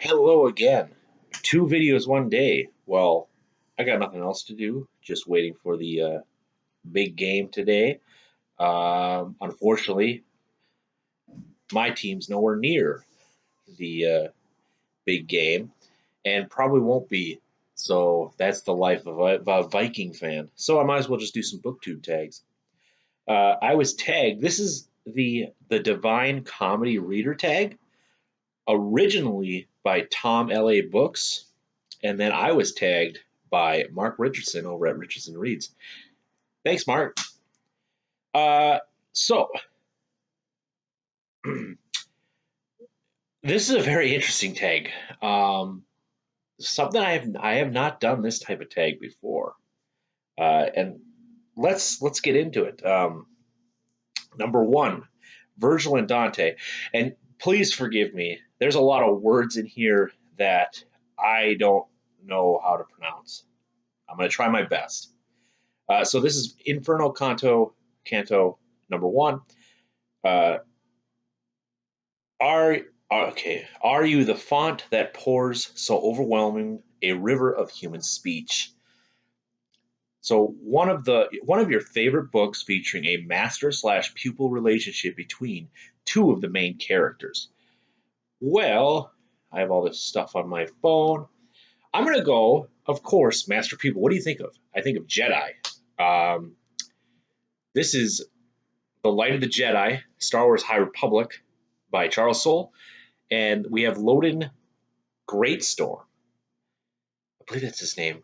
Hello again. Two videos one day. Well, I got nothing else to do. Just waiting for the big game today. Unfortunately, my team's nowhere near the big game and probably won't be. So that's the life of a Viking fan. So I might as well just do some booktube tags. I was tagged. This is the Divine Comedy Reader tag, originally by Tom L.A. Books, and then I was tagged by Mark Richardson over at Richardson Reads. Thanks, Mark. Uh, so this is a very interesting tag. Something I have not done this type of tag before, and let's get into it. Number one, Virgil and Dante, and please forgive me. There's a lot of words in here that I don't know how to pronounce. I'm going to try my best. So this is Inferno Canto number one. Uh, are okay. Are you the font that pours so overwhelming a river of human speech? So one of your favorite books featuring a master slash pupil relationship between two of the main characters. Well, I have all this stuff on my phone. I'm gonna go, of course, master pupil. What do you think of? I think of Jedi. Um, this is The Light of the Jedi, Star Wars High Republic by Charles Soule. And we have Loden Greatstorm. I believe that's his name.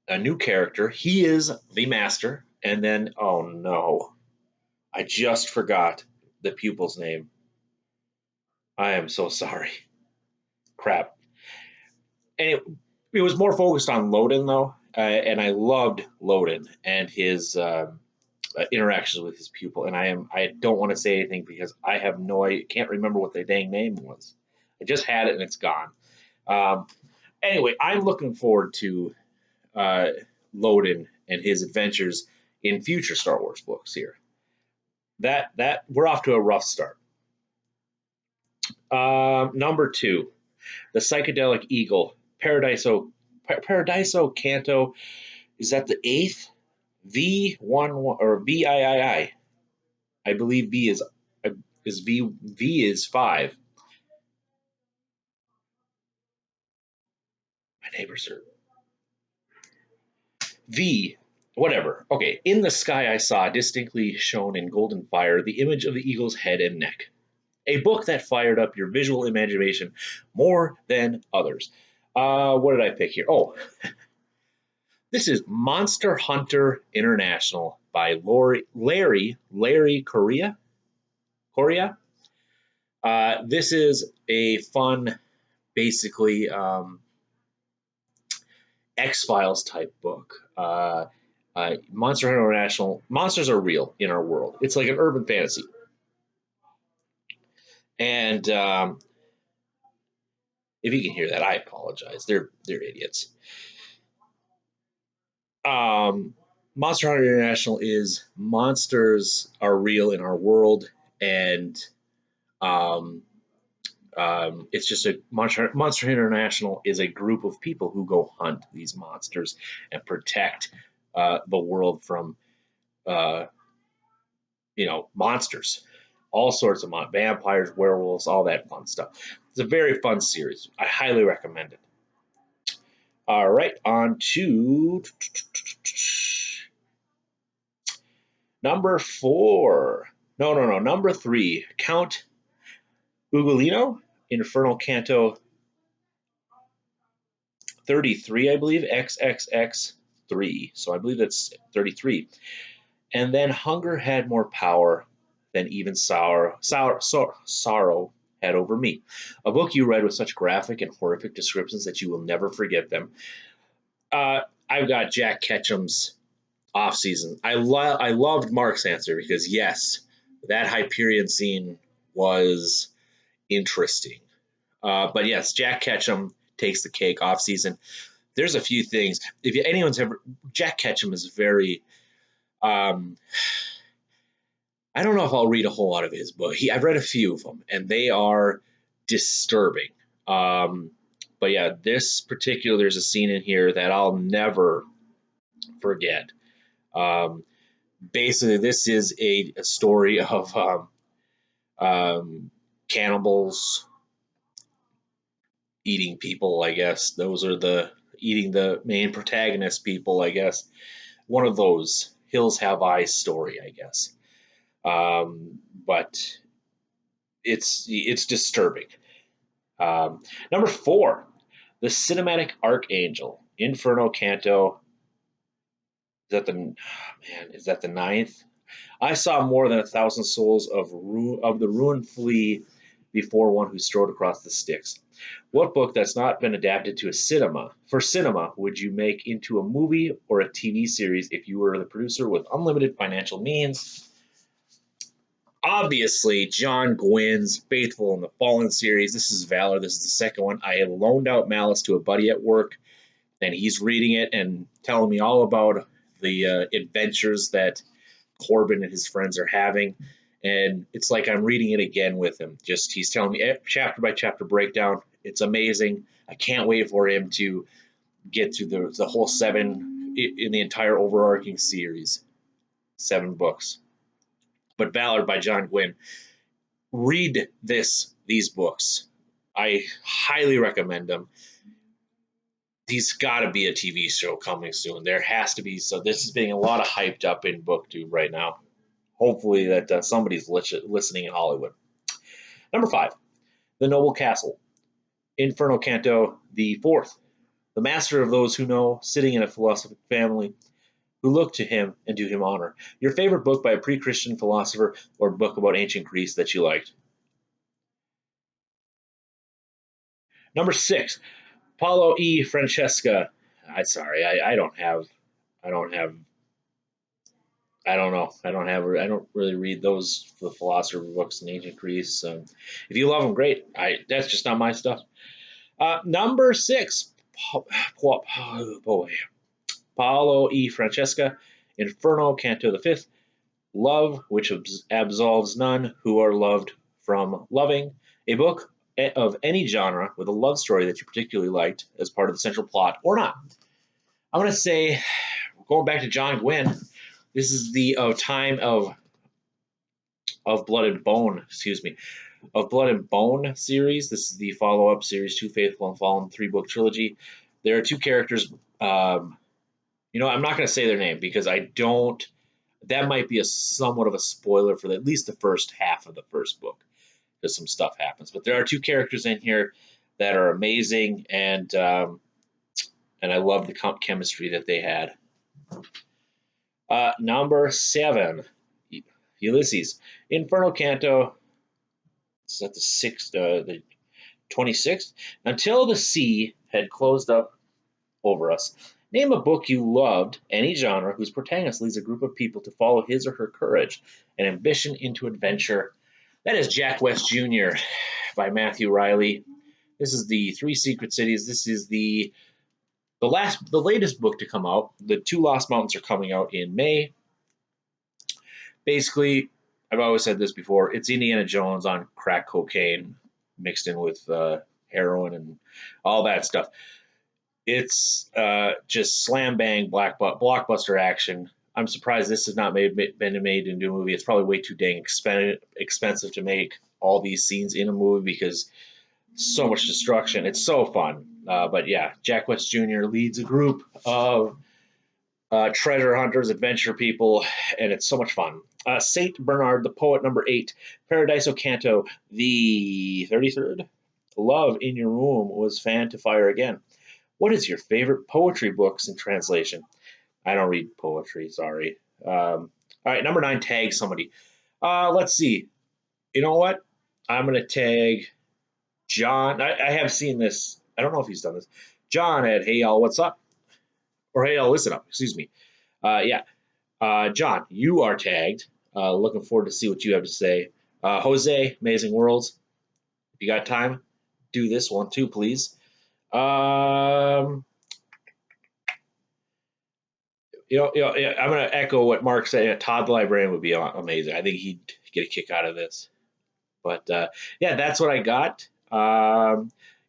A new character. He is the master. And then, oh no, I just forgot the pupil's name. I am so sorry. Crap. And it was more focused on Loden, though. And I loved Loden and his interactions with his pupil. And I don't want to say anything because I can't remember what the dang name was. I just had it and it's gone. Um, anyway, I'm looking forward to uh, Loden and his adventures in future Star Wars books here. That we're off to a rough start. Number two, the Psychedelic Eagle, Paradiso Canto. Is that the eighth? V1 or VIII? I believe V is five. My neighbors are V, whatever. Okay, in the sky I saw, distinctly shown in golden fire, the image of the eagle's head and neck. A book that fired up your visual imagination more than others. What did I pick here? Oh, this is Monster Hunter International by Larry Correa. This is a fun, basically X-Files type book. Monster Hunter International, monsters are real in our world. It's like an urban fantasy. And if you can hear that, I apologize. They're idiots. Monster Hunter International is monsters are real in our world, and um, it's just a Monster International is a group of people who go hunt these monsters and protect the world from uh, monsters, all sorts of vampires, werewolves, all that fun stuff. It's a very fun series. I highly recommend it. All right, on to number four. No. Number three, Count Ugolino, Infernal Canto 33, I believe, XXX3. So I believe that's 33. And then Hunger had more power than even sorrow had over me. A book you read with such graphic and horrific descriptions that you will never forget them. I've got Jack Ketchum's Off Season. I loved Mark's answer because yes, that Hyperion scene was interesting. But yes, Jack Ketchum takes the cake. Off Season. There's a few things. If anyone's ever Jack Ketchum is very. I don't know if I'll read a whole lot of his book. I've read a few of them, and they are disturbing. Um, But yeah, this particular, there's a scene in here that I'll never forget. Um, Basically, this is a story of cannibals eating people, I guess. Those are the eating the main protagonist people, I guess. One of those Hills Have Eyes story, I guess. But it's disturbing. Number 4, the Cinematic Archangel, Inferno Canto. Is that the ninth? I saw more than 1,000 souls of the ruined flee before one who strode across the Styx. What book that's not been adapted to a cinema would you make into a movie or a TV series if you were the producer with unlimited financial means? Obviously, John Gwynn's Faithful and the Fallen series. This is Valor. This is the second one. I had loaned out Malice to a buddy at work, and he's reading it and telling me all about the adventures that Corbin and his friends are having. And it's like I'm reading it again with him. Just he's telling me chapter by chapter breakdown. It's amazing. I can't wait for him to get through the whole 7 in the entire overarching series. 7 books. But Valor by John Gwynn. Read these books. I highly recommend them. There's got to be a TV show coming soon. There has to be. So this is being a lot of hyped up in BookTube right now. Hopefully that somebody's listening in Hollywood. Number 5, The Noble Castle, Inferno Canto the 4th. The master of those who know, sitting in a philosophic family, who look to him and do him honor. Your favorite book by a pre-Christian philosopher or book about ancient Greece that you liked. Number 6, Paulo E. Francesca. I don't have, I don't have, I don't know. I don't really read those the philosopher books in ancient Greece. If you love them, great. That's just not my stuff. Number 6, Paolo E. Francesca, Inferno, Canto the 5th, Love, which absolves none who are loved from loving, a book of any genre with a love story that you particularly liked as part of the central plot or not. I'm going to say, going back to John Gwynn, this is the time of Blood and Bone, of Blood and Bone series. This is the follow-up series to Faithful and Fallen 3-book trilogy. There are 2 characters. I'm not going to say their name because I don't. That might be a somewhat of a spoiler for at least the first half of the first book because some stuff happens. But there are 2 characters in here that are amazing, and I love the chemistry that they had. Number 7, Ulysses, Inferno Canto. Is that the 26th? Until the sea had closed up over us. Name a book you loved, any genre, whose protagonist leads a group of people to follow his or her courage and ambition into adventure. That is Jack West Jr. by Matthew Riley. This is the 3 Secret Cities. This is the latest book to come out. The 2 Lost Mountains are coming out in May. Basically, I've always said this before, it's Indiana Jones on crack cocaine mixed in with heroin and all that stuff. It's just slam bang blockbuster action. I'm surprised this has not been made into a movie. It's probably way too dang expensive to make all these scenes in a movie because so much destruction. It's so fun. But yeah, Jack West Jr. leads a group of treasure hunters, adventure people, and it's so much fun. Saint Bernard the Poet, number 8, Paradiso Canto, the 33rd. Love in Your Room was Fan to Fire Again. What is your favorite poetry books in translation? I don't read poetry, sorry. All right, number 9, tag somebody. Let's see. You know what? I'm going to tag John. I have seen this. I don't know if he's done this. John at Hey Y'all, What's Up? Or Hey Y'all, Listen Up. Excuse me. John, you are tagged. Looking forward to see what you have to say. Jose, Amazing Worlds. If you got time, do this one too, please. I'm going to echo what Mark said. Todd the Librarian would be amazing. I think he'd get a kick out of this. But yeah, that's what I got.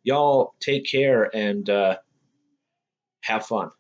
Y'all take care and have fun.